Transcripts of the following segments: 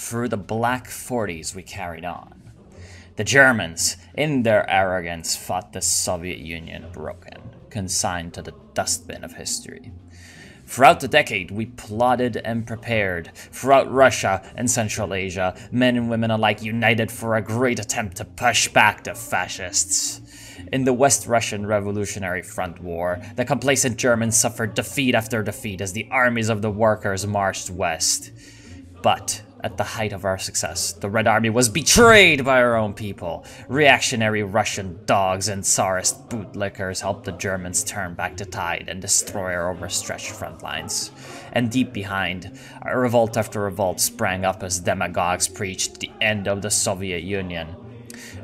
through the Black 40s we carried on. The Germans, in their arrogance, thought the Soviet Union broken, consigned to the dustbin of history. Throughout the decade, we plotted and prepared. Throughout Russia and Central Asia, men and women alike united for a great attempt to push back the fascists. In the West Russian Revolutionary Front War, the complacent Germans suffered defeat after defeat as the armies of the workers marched west. But at the height of our success, the Red Army was betrayed by our own people. Reactionary Russian dogs and Tsarist bootlickers helped the Germans turn back the tide and destroy our overstretched front lines. And deep behind, a revolt after revolt sprang up as demagogues preached the end of the Soviet Union.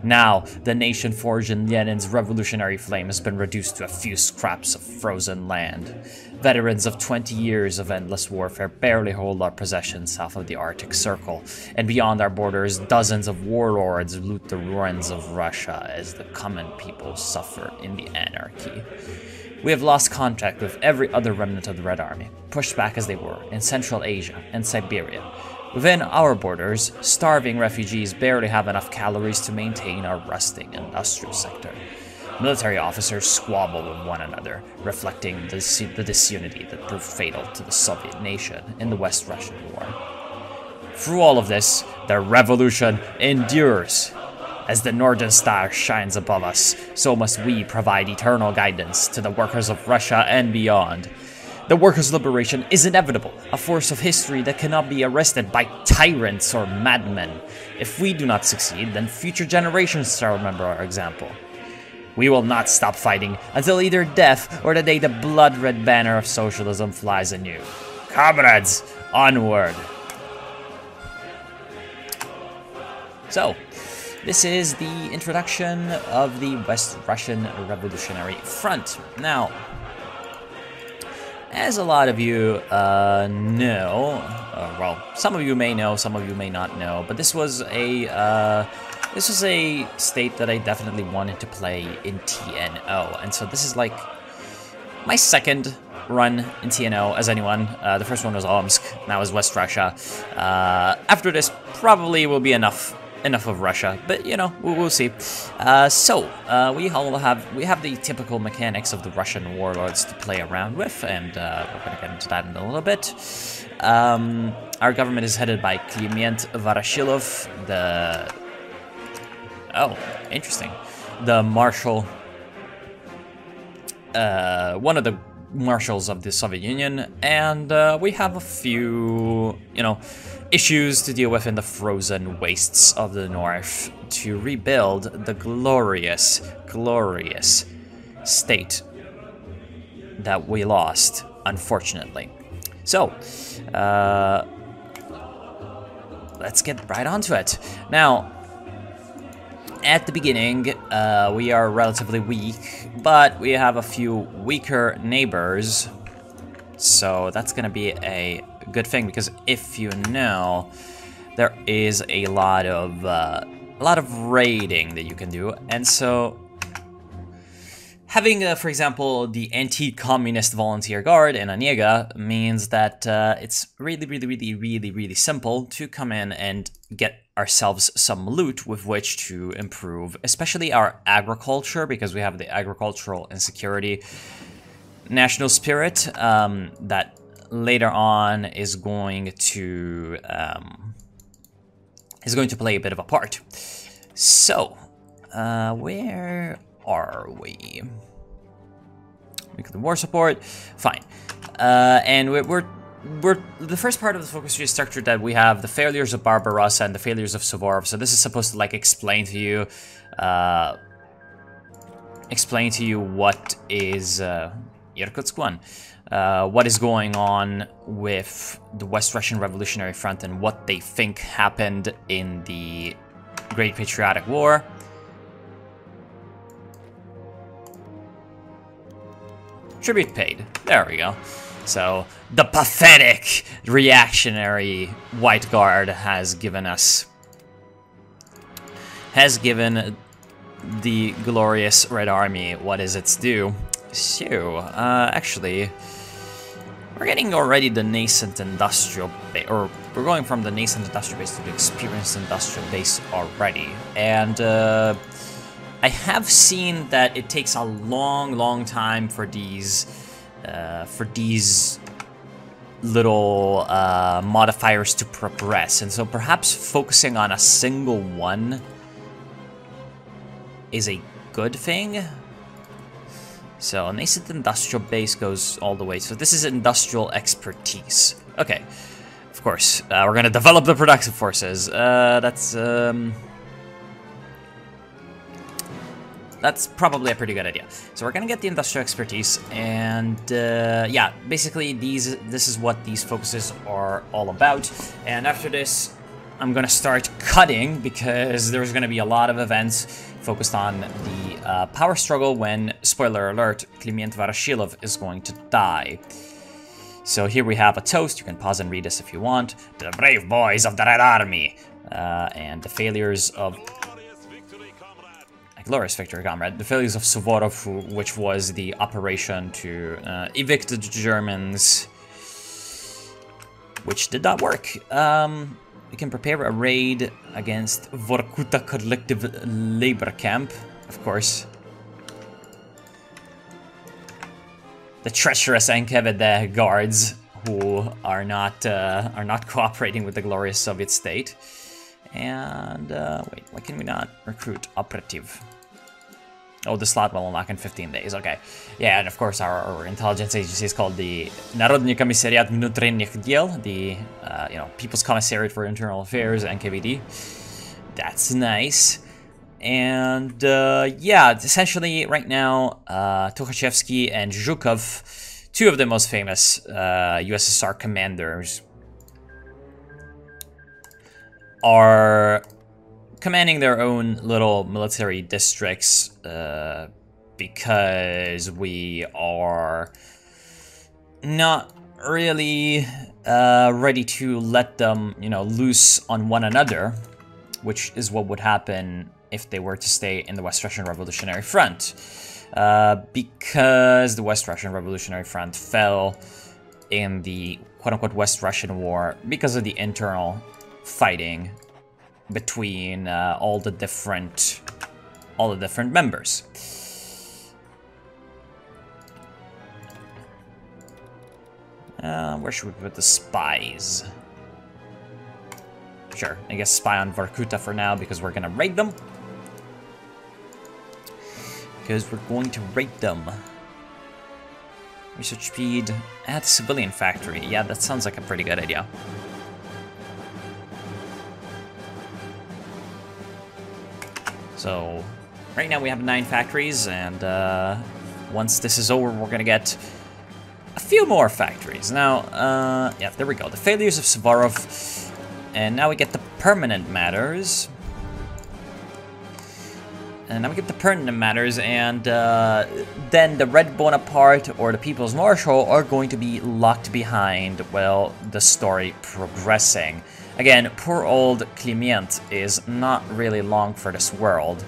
Now, the nation forged in Lenin's revolutionary flame has been reduced to a few scraps of frozen land. Veterans of 20 years of endless warfare barely hold our possessions south of the Arctic Circle, and beyond our borders, dozens of warlords loot the ruins of Russia as the common people suffer in the anarchy. We have lost contact with every other remnant of the Red Army, pushed back as they were in Central Asia and Siberia. Within our borders, starving refugees barely have enough calories to maintain our rusting industrial sector. Military officers squabble with one another, reflecting the disunity that proved fatal to the Soviet nation in the West Russian War. Through all of this, the revolution endures. As the Northern Star shines above us, so must we provide eternal guidance to the workers of Russia and beyond. The workers' liberation is inevitable, a force of history that cannot be arrested by tyrants or madmen. If we do not succeed, then future generations shall remember our example. We will not stop fighting until either death or the day the blood-red banner of socialism flies anew. Comrades, onward! So, this is the introduction of the West Russian Revolutionary Front. Now, as a lot of you know, well, some of you may know, some of you may not know, but this was a state that I definitely wanted to play in TNO, and so this is like my second run in TNO as anyone. The first one was Omsk, now is West Russia. After this, probably will be enough of Russia, but you know, we'll see. We have the typical mechanics of the Russian warlords to play around with, and we're gonna get into that in a little bit. Our government is headed by Kliment Voroshilov, the marshal, one of the marshals of the Soviet Union, and we have a few, issues to deal with in the frozen wastes of the north to rebuild the glorious, glorious state that we lost, unfortunately. So, let's get right onto it. Now, at the beginning, we are relatively weak, but we have a few weaker neighbors, so that's gonna be a good thing, because if you know, there is a lot of raiding that you can do, and so having, for example, the anti-communist volunteer guard in Onega means that it's really simple to come in and get ourselves some loot with which to improve, especially our agriculture, because we have the agricultural insecurity national spirit that later on is going to play a bit of a part. So, where are we? We got the war support, fine, and we're the first part of the focus tree is structured that we have the failures of Barbarossa and the failures of Suvorov. So this is supposed to like explain to you what is Irkutsk 1. What is going on with the West Russian Revolutionary Front and what they think happened in the Great Patriotic War. Tribute paid. There we go. So, the pathetic reactionary White Guard has given the glorious Red Army what is its due. So, actually, We're getting already the nascent industrial base, or we're going from the nascent industrial base to the experienced industrial base already. And I have seen that it takes a long time for these little modifiers to progress, and so perhaps focusing on a single one is a good thing. So nascent industrial base goes all the way. So this is industrial expertise. Okay, of course we're gonna develop the productive forces. That's probably a pretty good idea. So we're gonna get the industrial expertise, and yeah, basically this is what these focuses are all about. And after this, I'm gonna start cutting, because there's gonna be a lot of events focused on the power struggle when, spoiler alert, Kliment Voroshilov is going to die. So here we have a toast. You can pause and read this if you want. To the brave boys of the Red Army, and the failures of... Glorious victory, comrade. The failures of Suvorov, which was the operation to evict the Germans, which did not work. We can prepare a raid against Vorkuta Collective Labor Camp, of course. The treacherous Enkhvd guards, who are not cooperating with the glorious Soviet state. And wait, why can we not recruit operative? Oh, the slot will unlock in 15 days. Okay, yeah, and of course our intelligence agency is called the Narodny Komissariat Внутренних Дел, the People's Commissariat for Internal Affairs, NKVD. That's nice. And yeah, essentially right now, Tukhachevsky and Zhukov, two of the most famous USSR commanders, are commanding their own little military districts because we are not really ready to let them, loose on one another, which is what would happen if they were to stay in the West Russian Revolutionary Front, because the West Russian Revolutionary Front fell in the quote-unquote West Russian War because of the internal fighting between all the different members. Where should we put the spies? Sure, I guess spy on Vorkuta for now, because we're gonna raid them. Research speed, add civilian factory. Yeah, that sounds like a pretty good idea. So, right now we have 9 factories, and once this is over, we're gonna get a few more factories. Now, yeah, there we go. The failures of Suvorov, and now we get the permanent matters. And then the Red Bonaparte or the People's Marshal are going to be locked behind, well, the story progressing. Again, poor old Kliment is not really long for this world.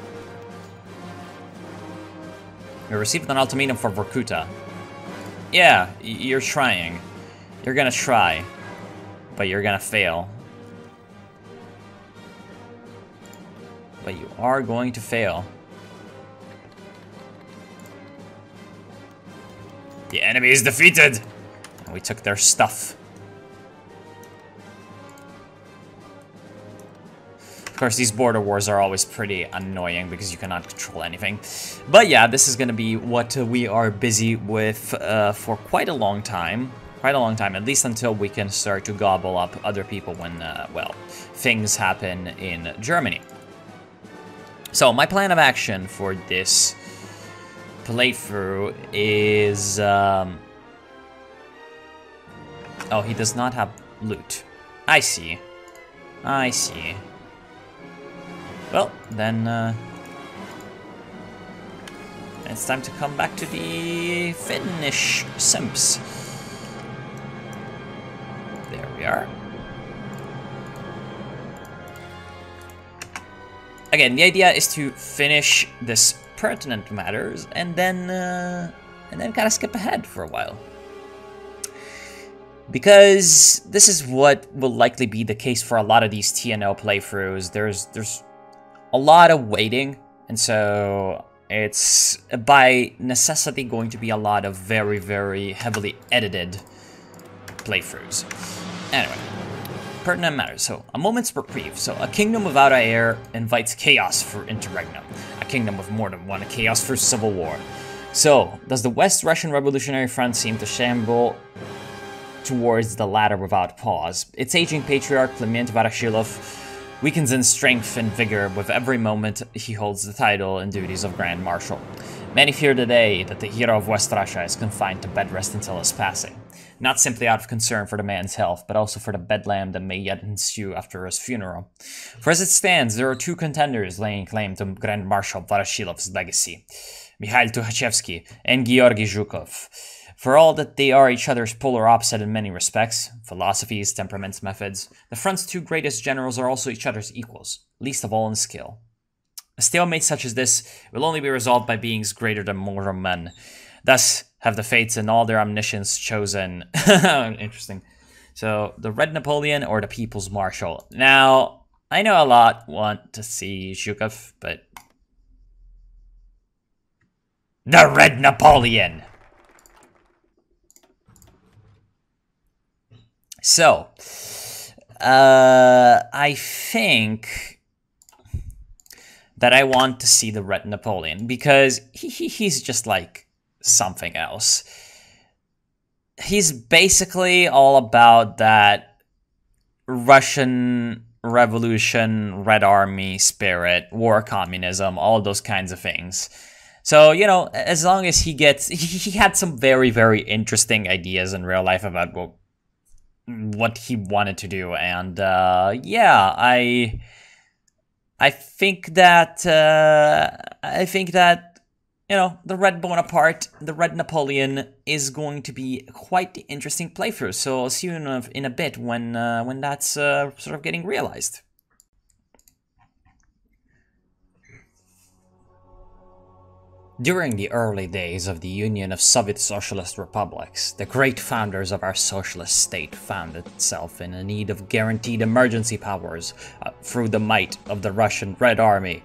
We received an ultimatum for Vorkuta. Yeah, you're trying. You're gonna try, but you're gonna fail. But you are going to fail. The enemy is defeated! And we took their stuff. Of course, these border wars are always pretty annoying because you cannot control anything. But yeah, this is gonna be what we are busy with for quite a long time. At least until we can start to gobble up other people when, well, things happen in Germany. So, my plan of action for this playthrough is... Oh, he does not have loot. I see. Well, then, it's time to come back to the Finnish simps. There we are. Again, the idea is to finish this pertinent matters and then kind of skip ahead for a while. Because this is what will likely be the case for a lot of these TNO playthroughs. There's a lot of waiting, and so it's by necessity going to be a lot of very, very heavily edited playthroughs. Anyway, pertinent matters. So, a moment's reprieve. So, a kingdom without heir invites chaos for interregnum. A kingdom with more than one chaos for civil war. So, does the West Russian Revolutionary Front seem to shamble towards the latter without pause? Its aging patriarch, Clement Voroshilov, weakens in strength and vigor with every moment he holds the title and duties of Grand Marshal. Many fear today that the hero of West Russia is confined to bed rest until his passing. Not simply out of concern for the man's health, but also for the bedlam that may yet ensue after his funeral. For as it stands, there are two contenders laying claim to Grand Marshal Voroshilov's legacy: Mikhail Tukhachevsky and Georgy Zhukov. For all that they are each other's polar opposite in many respects, philosophies, temperaments, methods, the front's two greatest generals are also each other's equals, least of all in skill. A stalemate such as this will only be resolved by beings greater than mortal men. Thus have the fates in all their omniscience chosen. Interesting. So, the Red Napoleon or the People's Marshal. Now, I know a lot want to see Zhukov, but... the Red Napoleon! So, I think that I want to see the Red Napoleon, because he's just like something else. He's basically all about that Russian Revolution, Red Army spirit, war communism, all those kinds of things. So, you know, as long as he gets... He had some very, very interesting ideas in real life about what he wanted to do, and yeah, I think that you know, the Red Bonaparte, the Red Napoleon is going to be quite the interesting playthrough. So I'll see you in a bit when that's sort of getting realized. During the early days of the Union of Soviet Socialist Republics, the great founders of our socialist state found itself in a need of guaranteed emergency powers through the might of the Russian Red Army.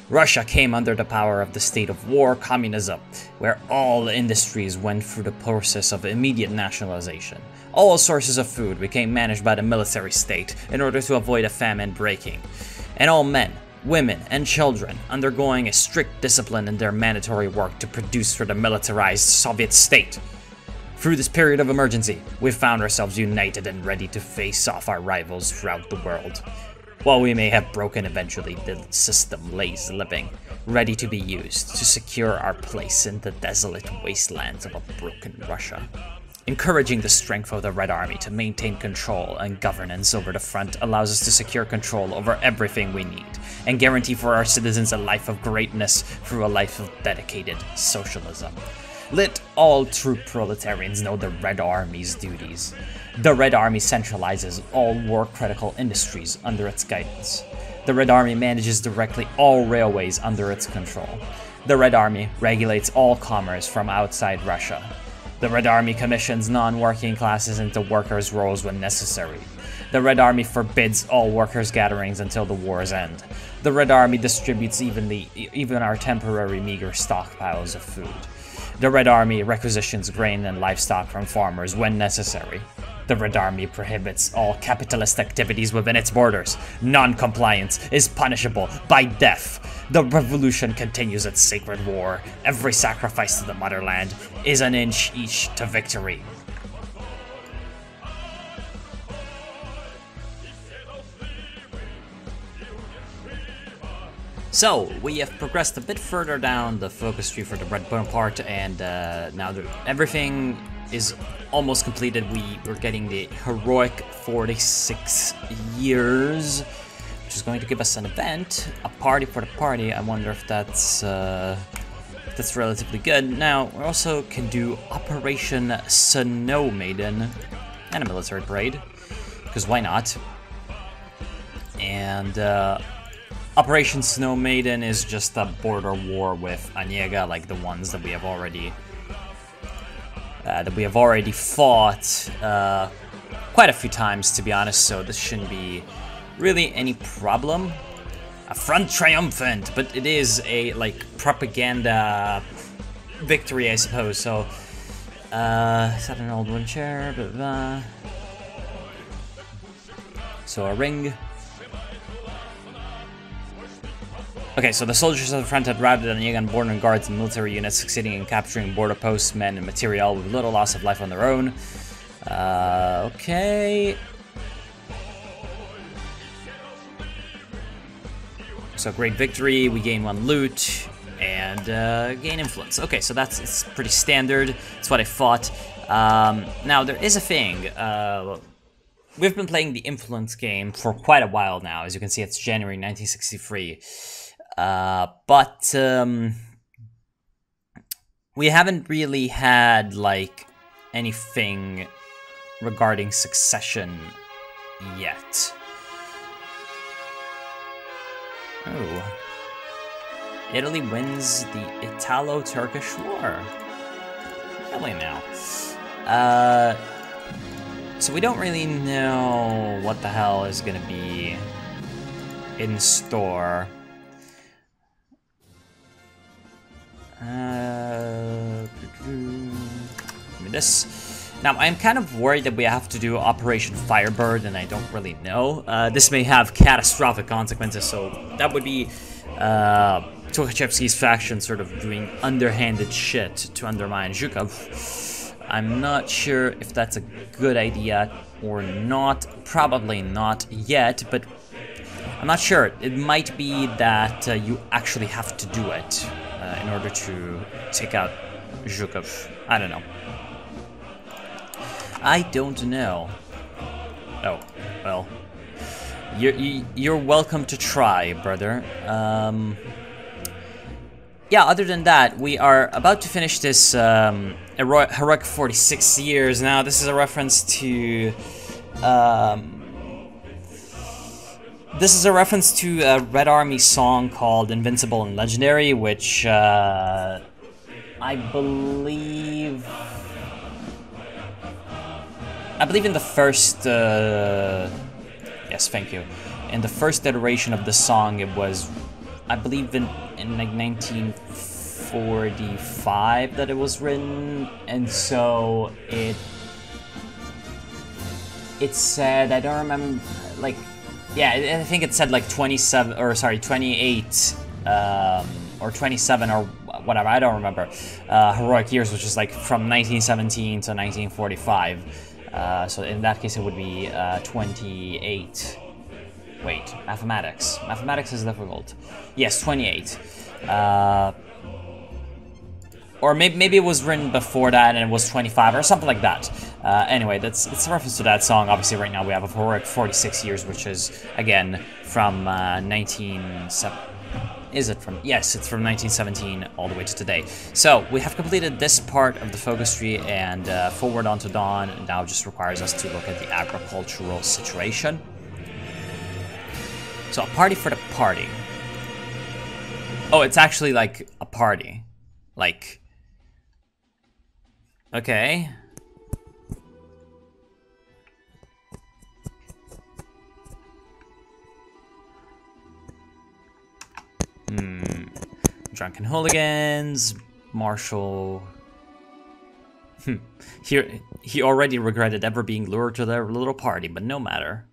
Russia came under the power of the state of war communism, where all industries went through the process of immediate nationalization. All sources of food became managed by the military state in order to avoid a famine breaking, and all men, women, and children undergoing a strict discipline in their mandatory work to produce for the militarized Soviet state. Through this period of emergency, we found ourselves united and ready to face off our rivals throughout the world. While we may have broken eventually, the system lays living, ready to be used to secure our place in the desolate wastelands of a broken Russia. Encouraging the strength of the Red Army to maintain control and governance over the front allows us to secure control over everything we need, and guarantee for our citizens a life of greatness through a life of dedicated socialism. Let all true proletarians know the Red Army's duties. The Red Army centralizes all war-critical industries under its guidance. The Red Army manages directly all railways under its control. The Red Army regulates all commerce from outside Russia. The Red Army commissions non-working classes into workers' roles when necessary. The Red Army forbids all workers' gatherings until the war's end. The Red Army distributes even our temporary meager stockpiles of food. The Red Army requisitions grain and livestock from farmers when necessary. The Red Army prohibits all capitalist activities within its borders. Non-compliance is punishable by death. The revolution continues its sacred war. Every sacrifice to the motherland is an inch each to victory. So, we have progressed a bit further down the focus tree for the Red Bonaparte, and now that everything is almost completed, we're getting the heroic 46 years, which is going to give us an event, a party for the party. I wonder if that's relatively good. Now, we also can do Operation Snow Maiden and a military parade, because why not? And Operation Snow Maiden is just a border war with Onega, like the ones that we have already that we have already fought quite a few times, to be honest, so this shouldn't be really any problem. A front triumphant, but it is a, like, propaganda victory, I suppose, so... is that an old one chair? Blah, blah. So a ring. Okay, so the soldiers of the front had routed the Yagan border guards and military units, succeeding in capturing border posts, men, and material with little loss of life on their own. Okay. So great victory, we gain 1 loot, and gain influence. Okay, so it's pretty standard. It's what I thought. Now, there is a thing. We've been playing the influence game for quite a while now. As you can see, it's January 1963. But we haven't really had, like, anything regarding succession yet. Oh. Italy wins the Italo-Turkish War. Really now. So we don't really know what the hell is gonna be in store. Give me this. Now, I'm kind of worried that we have to do Operation Firebird, and I don't really know. This may have catastrophic consequences, so that would be Tukhachevsky's faction sort of doing underhanded shit to undermine Zhukov. I'm not sure if that's a good idea or not. Probably not yet, but I'm not sure. It might be that you actually have to do it in order to take out Zhukov. I don't know. I don't know. Oh, well. You're welcome to try, brother. Yeah, other than that, we are about to finish this heroic 46 years. Now, this is a reference to... this is a reference to a Red Army song called Invincible and Legendary, which I believe in the first... yes, thank you. In the first iteration of the song, it was... I believe in like 1945 that it was written, and so it said, I don't remember, like, yeah, I think it said like 28 or 27 or whatever, I don't remember, heroic years, which is like from 1917 to 1945. So in that case it would be 28. Wait, mathematics. Mathematics is difficult. Yes, 28. Or maybe it was written before that and it was 25 or something like that. Anyway, it's a reference to that song. Obviously, right now we have a heroic 46 years, which is, again, from 1970. Is it from? Yes, it's from 1917 all the way to today. So, we have completed this part of the focus tree, and forward onto Dawn now just requires us to look at the agricultural situation. So, a party for the party. Oh, it's actually like a party. Like... Okay. Drunken hooligans, Marshall. He already regretted ever being lured to their little party, but no matter.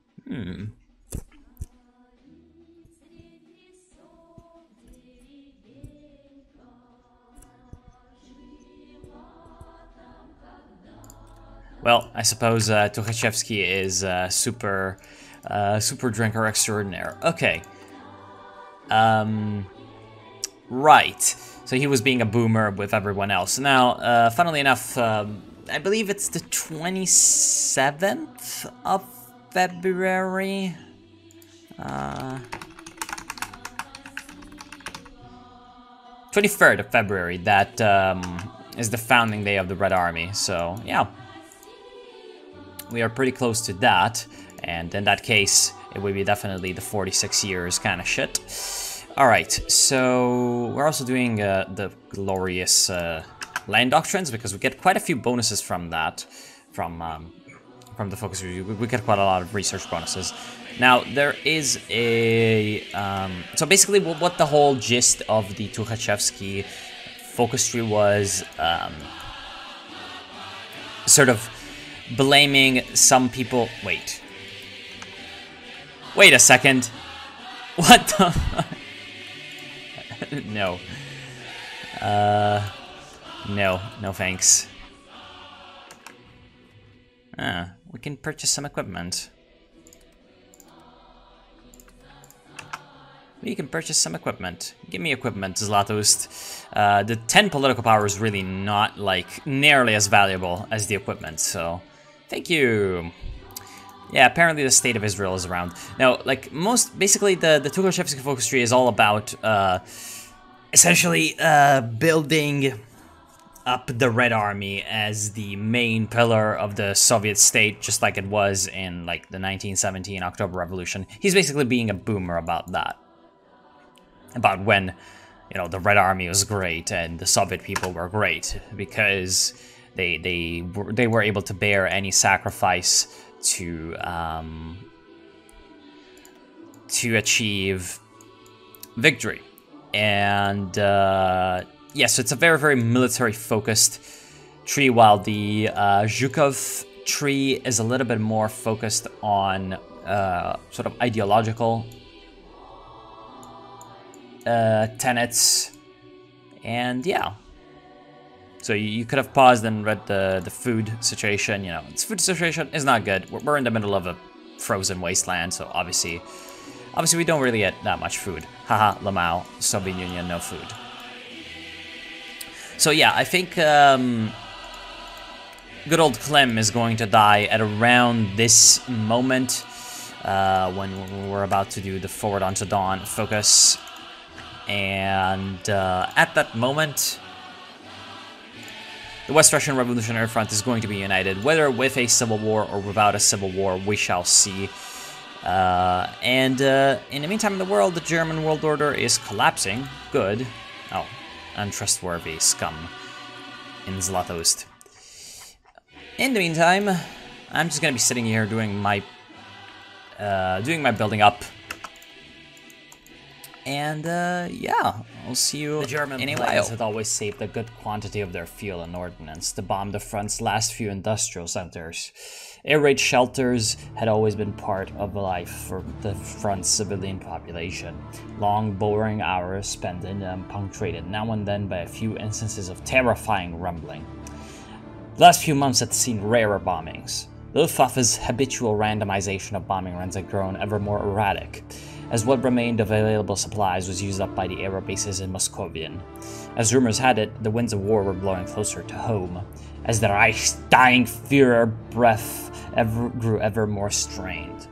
Well, I suppose Tukhachevsky is super drinker extraordinaire. Okay. Right. So he was being a boomer with everyone else. Now, funnily enough, I believe it's the 27th of February. 23rd of February, that is the founding day of the Red Army. So, yeah. We are pretty close to that. And in that case, it would be definitely the 46 years kind of shit. Alright, so we're also doing the glorious land doctrines, because we get quite a few bonuses from that, from the focus review. We get quite a lot of research bonuses. Now, there is a... so basically, what the whole gist of the Tukhachevsky focus tree was, sort of blaming some people... Wait a second. What the... No. No thanks. We can purchase some equipment. We can purchase some equipment. Give me equipment, Zlatoust. The 10 political power is really not, like, nearly as valuable as the equipment, so... Thank you! Yeah, apparently the state of Israel is around. Now, like, basically, the Tukhachevsky focus tree is all about, essentially, building up the Red Army as the main pillar of the Soviet state, just like it was in, like, the 1917 October Revolution. He's basically being a boomer about that. About when, you know, the Red Army was great and the Soviet people were great, because they were able to bear any sacrifice to achieve victory. And yeah, so it's a very, very military-focused tree, while the Zhukov tree is a little bit more focused on sort of ideological tenets. And yeah. So you could have paused and read the food situation. You know, its food situation is not good. We're in the middle of a frozen wasteland, so obviously we don't really get that much food. Haha, Lamau, Soviet Union, no food. So yeah, I think good old Klim is going to die at around this moment, when we're about to do the Forward onto Dawn focus. And at that moment, the West Russian Revolutionary Front is going to be united, whether with a civil war or without a civil war, we shall see. And in the meantime in the world, the German world order is collapsing. Good. Oh, untrustworthy scum in Zlatoust. In the meantime, I'm just gonna be sitting here doing my building up. And yeah, I'll see you The German in a planes while. Had always saved a good quantity of their fuel and ordnance to bomb the front's last few industrial centers. Air raid shelters had always been part of life for the front's civilian population. Long, boring hours spent in them, punctuated now and then by a few instances of terrifying rumbling. The last few months had seen rarer bombings. The Luftwaffe's habitual randomization of bombing runs had grown ever more erratic, as what remained of available supplies was used up by the aero bases in Moscovian. As rumors had it, the winds of war were blowing closer to home, as the Reich's dying Führer breath grew ever more strained.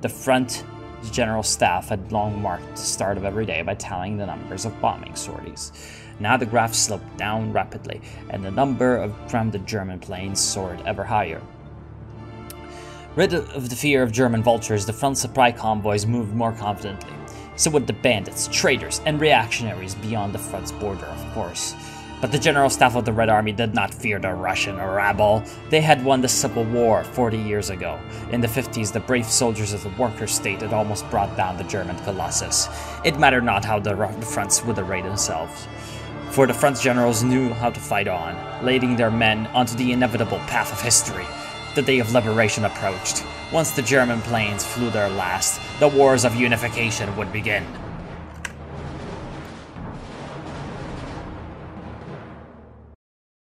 The front's general staff had long marked the start of every day by tallying the numbers of bombing sorties. Now the graph sloped down rapidly, and the number of grounded German planes soared ever higher. Rid of the fear of German vultures, the front supply convoys moved more confidently. So would the bandits, traitors, and reactionaries beyond the front's border, of course. But the general staff of the Red Army did not fear the Russian rabble. They had won the Civil War 40 years ago. In the 50s, the brave soldiers of the worker state had almost brought down the German colossus. It mattered not how the fronts would array themselves, for the front's generals knew how to fight on, leading their men onto the inevitable path of history. The day of liberation approached. Once the German planes flew their last, the wars of unification would begin.